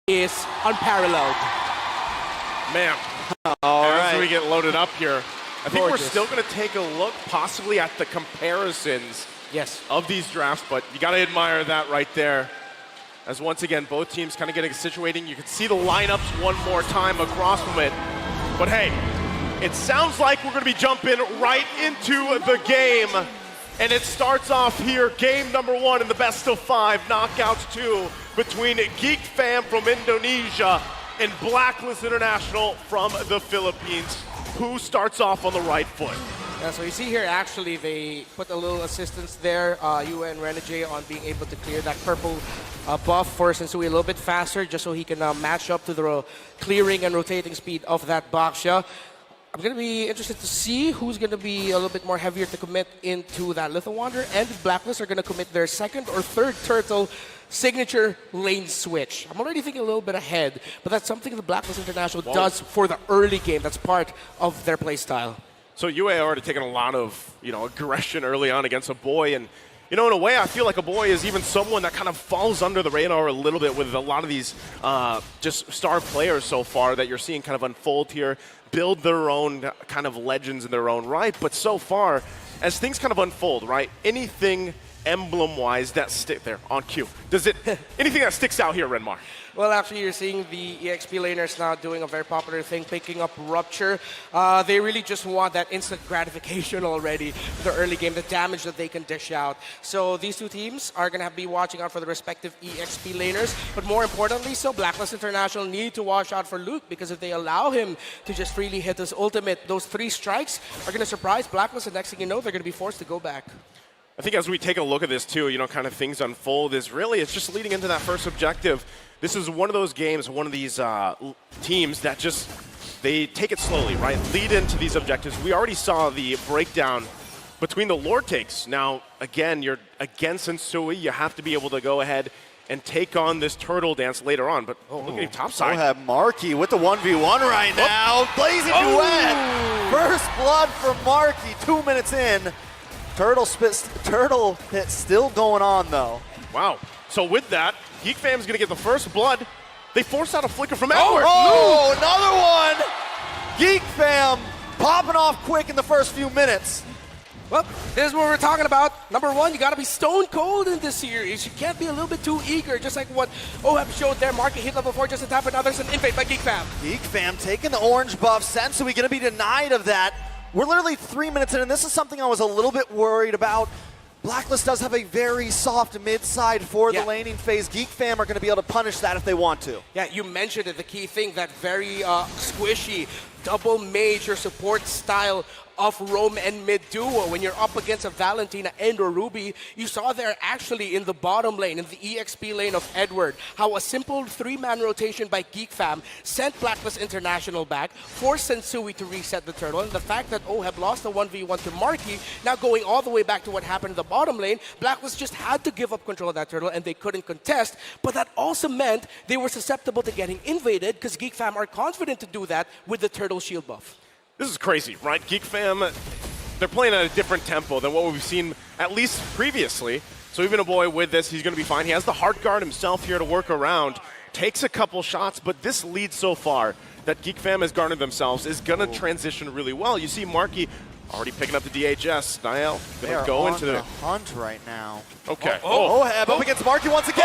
is unparalleled. Man, as we get loaded up here, I think we're still going to take a look possibly at the comparisons of these drafts, but you got to admire that right there. As once again, both teams kind of getting situating. You can see the lineups one more time across from it. But hey, it sounds like we're going to be jumping right into the game. And it starts off here, game number 1 in the best of 5, knockouts 2, between GEEK Fam from Indonesia and BLACKLIST International from the Philippines. Who starts off on the right foot? Yeah, so you see here, actually, they put a little assistance there, Yue and Renegade, on being able to clear that purple buff for Sensui a little bit faster, just so he can match up to the clearing and rotating speed of that Baxia. I'm going to be interested to see who's going to be a little bit more heavier to commit into that Little Wanderer, and BLACKLIST are going to commit their second or third turtle signature lane switch. I'm already thinking a little bit ahead, but that's something the BLACKLIST International does for the early game. That's part of their play style. So Yue already taken a lot of aggression early on against a boy, and in a way, I feel like a boy is even someone that kind of falls under the radar a little bit with a lot of these just star players so far that you're seeing kind of unfold here, build their own kind of legends in their own right. But so far, as things kind of unfold, right, anything emblem-wise that stick there on cue. Does it anything that sticks out here, Renmar? Well, actually, you're seeing the EXP laners now doing a very popular thing, picking up Rupture. They really just want that instant gratification already for the early game, the damage that they can dish out. So these two teams are going to be watching out for the respective EXP laners. But more importantly, so BLACKLIST International need to watch out for Luke, because if they allow him to just freely hit his ultimate, those 3 strikes are going to surprise BLACKLIST, and next thing you know, they're going to be forced to go back. I think as we take a look at this too, kind of things unfold, it's just leading into that first objective. This is one of those games, one of these teams that just, they take it slowly, right? Lead into these objectives. We already saw the breakdown between the Lord takes. Now, again, you're against Sensui. You have to be able to go ahead and take on this turtle dance later on. But look at him topside. We'll have Marky with the 1v1 right now. Blazing duet. First blood for Marky, 2 minutes in. Turtle hit still going on, though. Wow. So with that, GEEK Fam's going to get the first blood. They forced out a flicker from Edward. Oh, another one. GEEK Fam popping off quick in the first few minutes. Well, this is what we're talking about. Number 1, you got to be stone cold in this series. You can't be a little bit too eager, just like what Oheb showed there. Marky hit level 4 just in time, but now there's an invade by GEEK Fam. GEEK Fam taking the orange buff. Sensui going to be denied of that. We're literally 3 minutes in, and this is something I was a little bit worried about. BLACKLIST does have a very soft mid-side for the laning phase. GEEK Fam are going to be able to punish that if they want to. Yeah, you mentioned it, the key thing, that very squishy, double mage or support style of roam and mid duo. When you're up against a Valentina and or Ruby, you saw there actually in the bottom lane, in the EXP lane of Edward, how a simple 3-man rotation by GEEK Fam sent BLACKLIST International back, forced Sensui to reset the turtle, and the fact that Oheb lost the 1v1 to Marky, now going all the way back to what happened in the bottom lane, BLACKLIST just had to give up control of that turtle, and they couldn't contest, but that also meant they were susceptible to getting invaded, because GEEK Fam are confident to do that with the turtle shield buff. This is crazy, right? GEEK Fam, they're playing at a different tempo than what we've seen at least previously. So even a boy with this, he's going to be fine. He has the heart guard himself here to work around. Takes a couple shots, but this lead so far that GEEK Fam has garnered themselves is going to transition really well. You see Marky already picking up the DHS. Niall going to go into the hunt right now. Okay. Oheb up against Marky once again.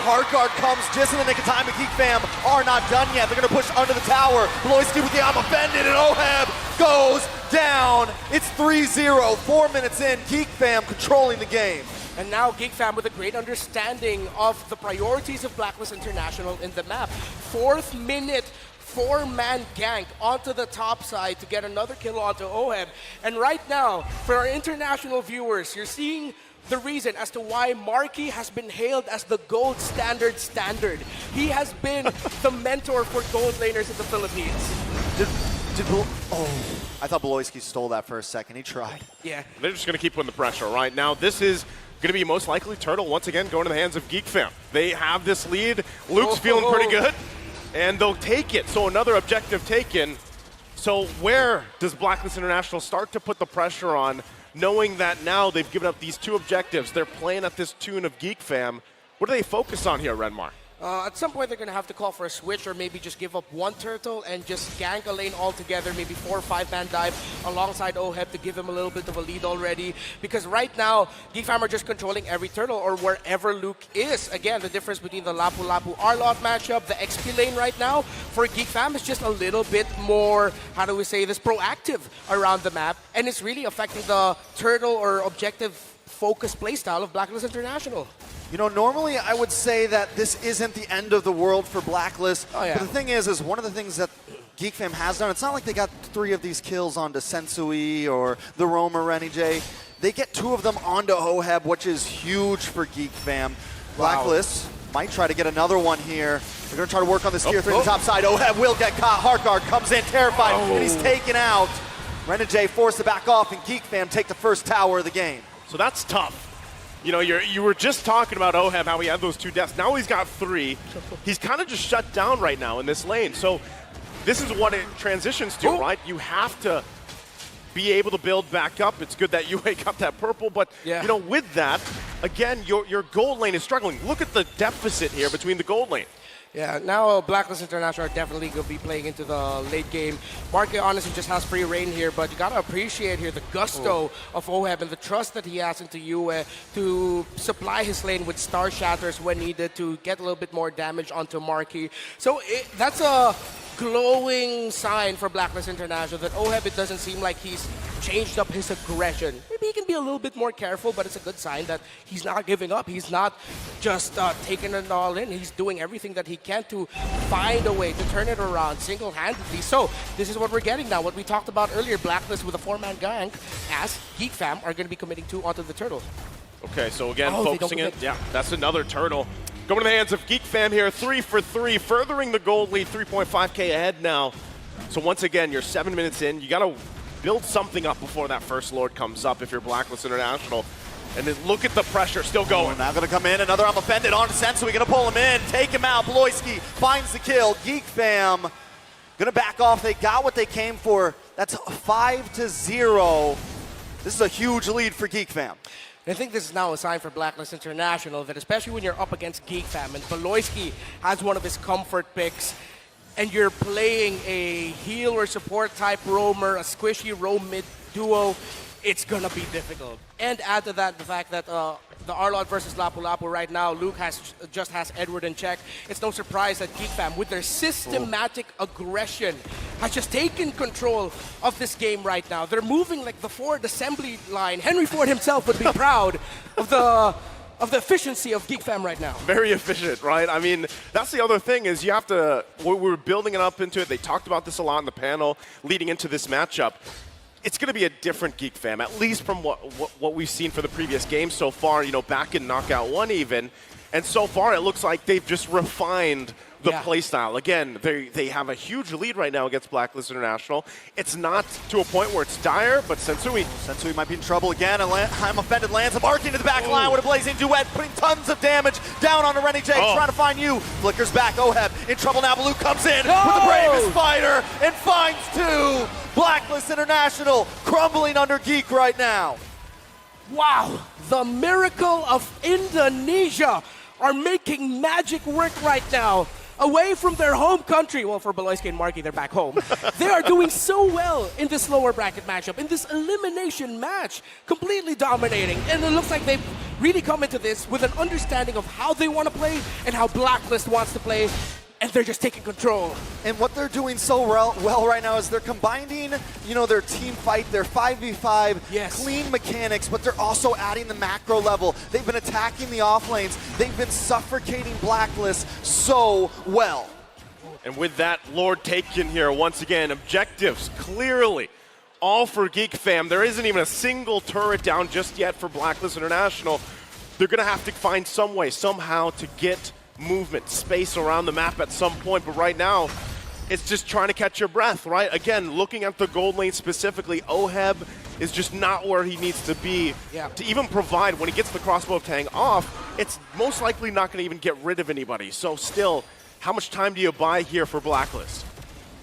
Heart guard comes just in the nick of time, but GEEK Fam are not done yet. They're going to push under the tower. Bloisky with the I'm offended, and Oheb goes down. It's 3-0, 4 minutes in. GEEK Fam controlling the game. And now GEEK Fam with a great understanding of the priorities of BLACKLIST International in the map. 4th minute, 4-man gank onto the top side to get another kill onto Oheb. And right now, for our international viewers, you're seeing the reason as to why Marky has been hailed as the gold standard. He has been the mentor for gold laners in the Philippines. I thought Bloisky stole that for a second. He tried. Yeah. They're just going to keep putting the pressure, right? Now, this is going to be most likely Turtle once again going to the hands of GEEK Fam. They have this lead. Luke's feeling pretty good, and they'll take it. So another objective taken. So where does BLACKLIST International start to put the pressure on, knowing that now they've given up these 2 objectives? They're playing at this tune of GEEK Fam. What do they focus on here, Renmar? At some point, they're going to have to call for a switch or maybe just give up one turtle and just gank a lane altogether, maybe 4 or 5-man dive alongside OHEB to give him a little bit of a lead already. Because right now, GEEK Fam are just controlling every turtle or wherever Luke is. Again, the difference between the Lapu Lapu Arlot matchup, the XP lane right now, for GEEK Fam is just a little bit more, how do we say this, proactive around the map. And it's really affecting the turtle or objective focused playstyle of Blacklist International. You know, normally I would say that this isn't the end of the world for Blacklist. Oh, yeah. But the thing is one of the things that GEEK Fam has done, it's not like they got 3 of these kills onto Sensui or the Roamer Renijay. They get 2 of them onto OHEB, which is huge for GEEK Fam. Blacklist might try to get another one here. They're going to try to work on this tier 3 on the top side. OHEB will get caught. Heartguard comes in terrified, and he's taken out. Renijay forced to back off, and GEEK Fam take the first tower of the game. So that's tough. You know, you were just talking about OHEB, how he had those 2 deaths. Now he's got 3. He's kind of just shut down right now in this lane. So this is what it transitions to, right? You have to be able to build back up. It's good that UA got that purple, but you know, with that, again, your gold lane is struggling. Look at the deficit here between the gold lane. Yeah, now Blacklist International are definitely going to be playing into the late game. Marky honestly just has free reign here, but you got to appreciate here the gusto of OHEB and the trust that he has into UA to supply his lane with Star Shatters when needed to get a little bit more damage onto Marky. So that's a glowing sign for Blacklist International that OHEB, it doesn't seem like he's changed up his aggression. Maybe he can be a little bit more careful, but it's a good sign that he's not giving up. He's not just taking it all in. He's doing everything that he can to find a way to turn it around single-handedly. So this is what we're getting now. What we talked about earlier, Blacklist with a 4-man gank, as GEEK Fam are going to be committing 2 onto the turtle. Okay, so again, focusing it. Yeah, that's another turtle. Going to the hands of GEEK Fam here, 3 for 3, furthering the gold lead, 3.5K ahead now. So once again, you're 7 minutes in. You got to build something up before that first Lord comes up if you're Blacklist International. And then look at the pressure still going. Now going to come in, another I'm offended on Sensui, going to pull him in, take him out. Bloisky finds the kill. GEEK Fam going to back off. They got what they came for. That's 5-0. This is a huge lead for GEEK Fam. I think this is now a sign for Blacklist International that especially when you're up against GEEK Fam and Bloisky has one of his comfort picks and you're playing a heal or support type roamer, a squishy roam mid duo, it's gonna be difficult. And add to that the fact that the Arlot versus Lapu Lapu right now, Luke just has Edward in check. It's no surprise that GEEK Fam, with their systematic aggression, has just taken control of this game right now. They're moving like the Ford assembly line. Henry Ford himself would be proud of the efficiency of GEEK Fam right now. Very efficient, right? I mean, that's the other thing is you have to, we were building it up into it. They talked about this a lot in the panel leading into this matchup. It's going to be a different GEEK Fam, at least from what we've seen for the previous game so far, you know, back in Knockout 1 even. And so far, it looks like they've just refined the playstyle. Again, they have a huge lead right now against Blacklist International. It's not to a point where it's dire, but Sensui might be in trouble again. And I'm offended lands a mark into the back line with a blazing duet, putting tons of damage down on the Renijay, trying to find you. Flickers back, OHEB in trouble now. Blue comes in with the bravest fighter and finds 2. Blacklist International crumbling under GEEK right now. Wow, the miracle of Indonesia are making magic work right now. Away from their home country, well, for Bloisky and Marky, they're back home. They are doing so well in this lower bracket matchup, in this elimination match, completely dominating. And it looks like they've really come into this with an understanding of how they want to play and how Blacklist wants to play. And they're just taking control. And what they're doing so well right now is they're combining, you know, their team fight, their 5v5, clean mechanics, but they're also adding the macro level. They've been attacking the off lanes. They've been suffocating Blacklist so well. And with that, Lord taken here once again. Objectives clearly all for GEEK Fam. There isn't even a single turret down just yet for Blacklist International. They're going to have to find some way, somehow, to get movement, space around the map at some point, but right now, it's just trying to catch your breath, right? Again, looking at the gold lane specifically, OHEB is just not where he needs to be to even provide. When he gets the crossbow tang off, it's most likely not going to even get rid of anybody. So still, how much time do you buy here for Blacklist?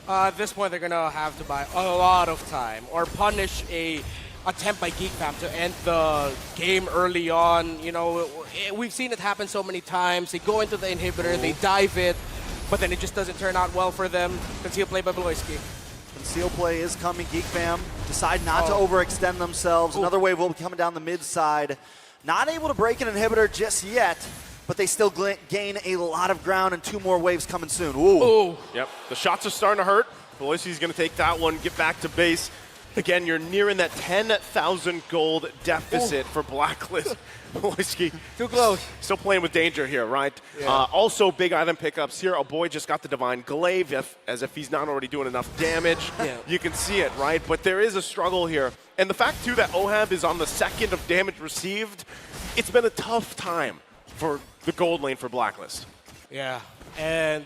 At this point, they're going to have to buy a lot of time or punish a attempt by GEEK Fam to end the game early on. You know, we've seen it happen so many times. They go into the inhibitor, they dive it, but then it just doesn't turn out well for them. Conceal play by Bloisky. Conceal play is coming. Geek fam decide not to overextend themselves. Another wave will be coming down the mid side. Not able to break an inhibitor just yet, but they still gain a lot of ground, and 2 more waves coming soon. Ooh. Yep, the shots are starting to hurt. Bloisky's going to take that one, get back to base. Again, you're nearing that 10,000 gold deficit for Blacklist. Bloisky. Too close. Still playing with danger here, right? Yeah. Also, big item pickups here. Oh boy, just got the Divine Glaive, as if he's not already doing enough damage. Yeah. You can see it, right? But there is a struggle here. And the fact, too, that OHAB is on the 2nd of damage received, it's been a tough time for the gold lane for Blacklist. Yeah, and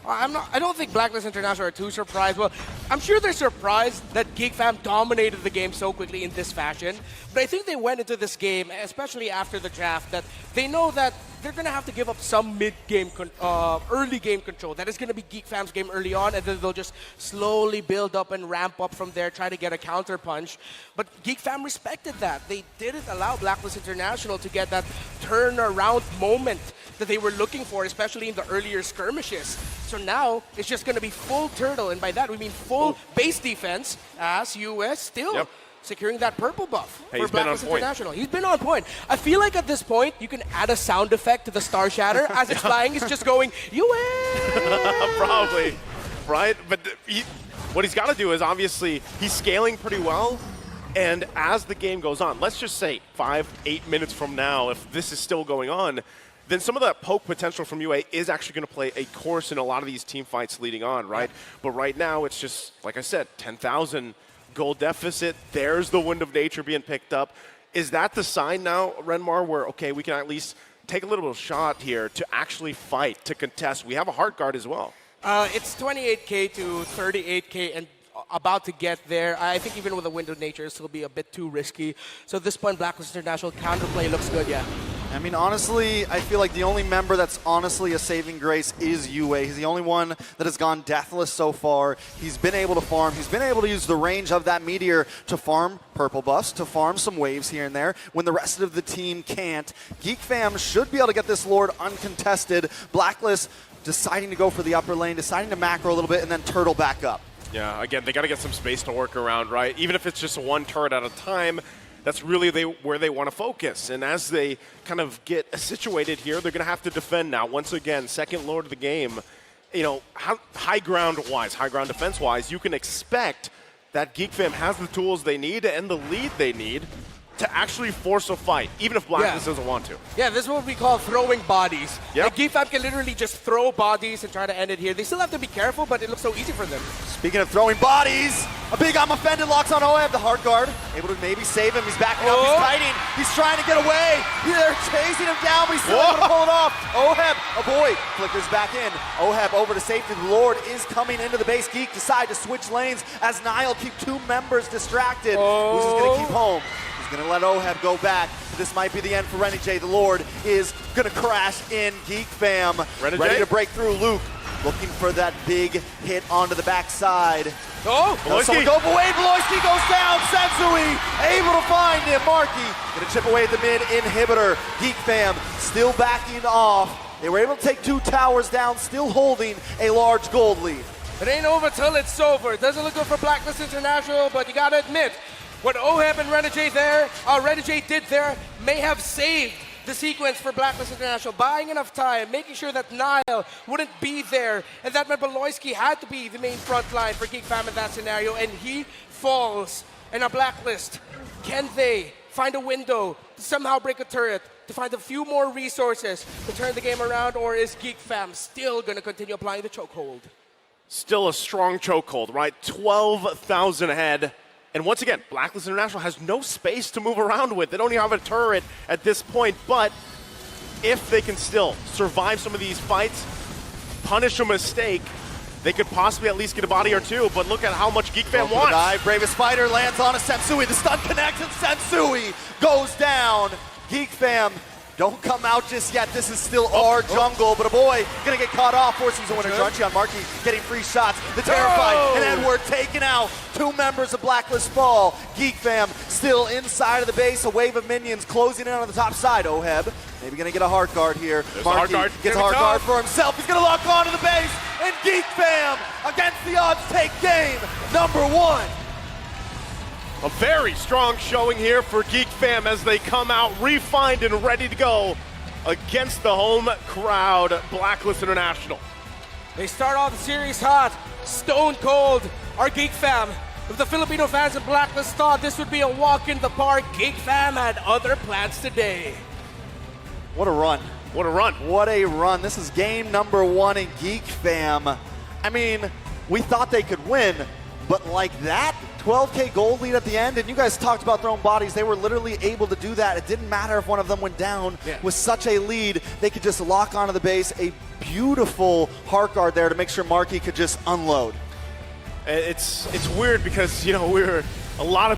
I don't think Blacklist International are too surprised. Well, I'm sure they're surprised that GEEK fam dominated the game so quickly in this fashion. But I think they went into this game, especially after the draft, that they know that they're going to have to give up some mid-game, early game control. That is going to be GEEK fam's game early on, and then they'll just slowly build up and ramp up from there, try to get a counter punch. But GEEK fam respected that. They didn't allow Blacklist International to get that turnaround moment that they were looking for, especially in the earlier skirmishes. So now it's just going to be full turtle, and by that we mean full base defense, as US still securing that purple buff for Blacklist International. He's been on point. I feel like at this point, you can add a sound effect to the Star Shatter. As it's flying, it's just going, US! Probably, right? But what he's got to do is, obviously, he's scaling pretty well. And as the game goes on, let's just say 5-8 minutes from now, if this is still going on, then some of that poke potential from UA is actually going to play a course in a lot of these team fights leading on, right? But right now, it's just, like I said, 10,000 gold deficit. There's the Wind of Nature being picked up. Is that the sign now, Renmar, where, okay, we can at least take a little bit of shot here to actually fight, to contest? We have a Heart Guard as well. It's 28K to 38K and about to get there. I think even with the Wind of Nature, it'll still be a bit too risky. So at this point, Blacklist International counterplay looks good, yeah. I mean, honestly, I feel like the only member that's honestly a saving grace is UA. He's the only one that has gone deathless so far. He's been able to farm. He's been able to use the range of that meteor to farm purple buffs, to farm some waves here and there when the rest of the team can't. GEEK fam should be able to get this Lord uncontested. Blacklist deciding to go for the upper lane, deciding to macro a little bit, and then turtle back up. Yeah, again, they got to get some space to work around, right? Even if it's just one turret at a time, that's really where they want to focus. And as they kind of get situated here, they're going to have to defend now. Once again, second Lord of the game. You know, high ground-wise, high ground defense-wise, you can expect that GEEK fam has the tools they need and the lead they need to actually force a fight, even if Blacklist doesn't want to. Yeah, this is what we call throwing bodies. Yep. Like, GEEK fam can literally just throw bodies and try to end it here. They still have to be careful, but it looks so easy for them. Speaking of throwing bodies, a big I'm offended locks on OHAB, the Heart Guard. Able to maybe save him. He's backing up, he's fighting. He's trying to get away. They're chasing him down, but he's still able to pull it off. OHAB, a boy, flickers back in. OHAB over to safety. The Lord is coming into the base. GEEK decide to switch lanes as Nile keep 2 members distracted. Who's just going to keep home? Going to let OHAB go back. This might be the end for Renegade. The Lord is going to crash in. GEEK fam ready to break through. Luke looking for that big hit onto the backside. Someone go away. Bloisky goes down. Sensui able to find him. Marky going to chip away at the mid inhibitor. GEEK fam still backing off. They were able to take 2 towers down, still holding a large gold lead. It ain't over till it's over. It doesn't look good for Blacklist International, but you got to admit, what OHAB and Renegade did there may have saved the sequence for Blacklist International, buying enough time, making sure that Nile wouldn't be there, and that meant Bloisky had to be the main front line for GEEK fam in that scenario, and he falls in a Blacklist. Can they find a window to somehow break a turret, to find a few more resources to turn the game around, or is GEEK fam still going to continue applying the chokehold? Still a strong chokehold, right? 12,000 ahead. And once again, Blacklist International has no space to move around with. They don't even have a turret at this point, but if they can still survive some of these fights, punish a mistake, they could possibly at least get a body or 2, but look at how much GEEK fam wants. Dive, Bravest Fighter lands on a Sensui. The stun connects and Sensui goes down. GEEK fam, don't come out just yet. This is still our jungle, but a boy gonna get caught off, forcing the winner. Crunchy on Marky getting free shots. The Terrified and Edward taken out. 2 members of Blacklist fall. GEEK fam still inside of the base. A wave of minions closing in on the top side. OHAB Maybe gonna get a hard guard here. There's a hard guard. Gets a hard guard for himself. He's gonna lock onto the base. And Geek Fam, against the odds, take game number 1. A very strong showing here for Geek Fam as they come out refined and ready to go against the home crowd, Blacklist International. They start off the series hot, stone cold. Our Geek Fam, if the Filipino fans of Blacklist thought this would be a walk in the park, Geek Fam had other plans today. What a run. What a run. What a run. This is game number 1 in Geek Fam. I mean, we thought they could win, but like that, 12K gold lead at the end, and you guys talked about throwing bodies. They were literally able to do that. It didn't matter if one of them went down. Yeah. With such a lead, they could just lock onto the base. A beautiful heart guard there to make sure Marky could just unload. It's weird because, you know, a lot of